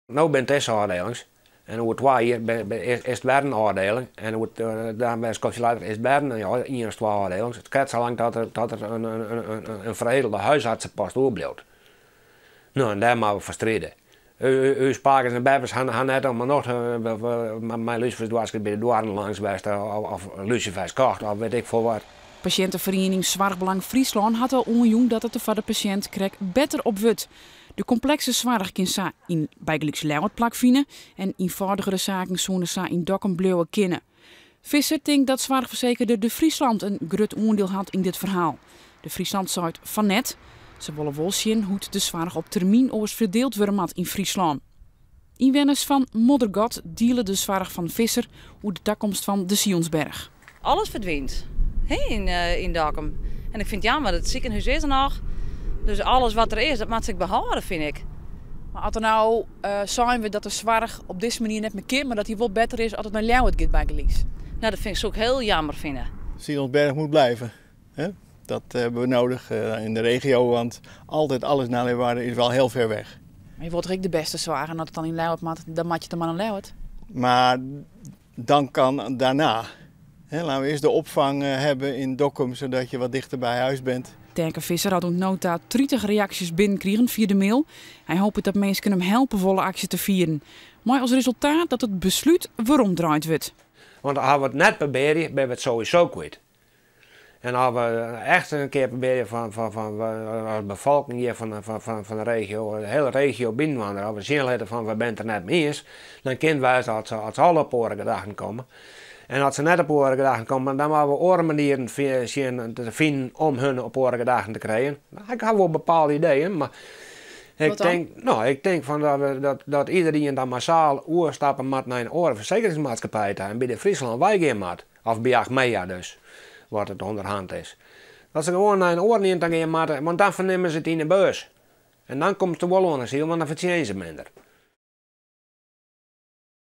Nu bent het afdelings. En over 2 jaar is het weer een afdeling. En daarmee is het weer een of 2 afdelings. Het gaat zo lang dat er een veredelde huisartsenpost overblijft. Nou, en daar moeten we verstrijden. Uw spakers en bebbers gaan net allemaal nog mijn lucifers bij de douane langs geweest of lucifers kocht of weet ik veel wat. Patiëntenvereniging Zorgbelang Friesland had al onjoen dat het er voor de patiënt kreeg beter op wordt. De complexe zorg kan sa in bijgelijks Leeuwarden plakvinden en eenvoudigere zaken zonder sa in Dokkum blauwe kennen. Visser denkt dat zorgverzekerde de Friesland een groot oordeel had in dit verhaal. De Friesland zei van net. Ze willen wel zien hoe de zorg op termijn oors verdeeld wordt in Friesland. Inwoners van Moddergat dealen de zorg van Visser over de toekomst van de Sionsberg. Alles verdwijnt in Dokkum. En ik vind het jammer, het ziekenhuis is er nog. Dus alles wat er is, dat moet zich behouden, vind ik. Maar als er nou zijn we dat de zorg op deze manier net meer keert, maar dat hij wel beter is als het naar Leeuwarden gaat bij Gelies. Nou, dat vind ik zo ook heel jammer vinden. Sionsberg moet blijven. Hè? Dat hebben we nodig in de regio, want altijd alles naar Leeuwarden is wel heel ver weg. Maar je wordt ook de beste zorg en als het dan in Leeuwarden maakt, dan maak je het maar naar Leeuwarden. Maar dan kan daarna. Laten we eerst de opvang hebben in Dokkum, zodat je wat dichter bij huis bent. Terke Visser had ook nota 30 reacties binnenkregen via de mail. Hij hoopt dat mensen hem helpen volle actie te vieren. Maar als resultaat dat het besluit waarom draait wordt. Want als we het net proberen, ben we het sowieso kwijt. En als we echt een keer proberen van de bevolking hier van de regio, de hele regio binnenwandelen, als we zien laten van we bent er net mee eens, dan kunnen wij als ze alle op oren gedachten komen. En als ze net op oren gedachten komen, dan moeten we andere manieren zien te vinden om hun op oren gedachten te krijgen. Ik heb wel bepaalde ideeën, maar ik denk van dat iedereen dan massaal oorstappen moet naar een orenverzekeringsmaatschappij en bij de Friesland wijgen moet. Of bij Achmea dus, wat het onderhand is. Dat ze gewoon naar een oren gaan, want dan vernemen ze het in de beurs. En dan komt het er wel onder, want dan verdienen ze minder.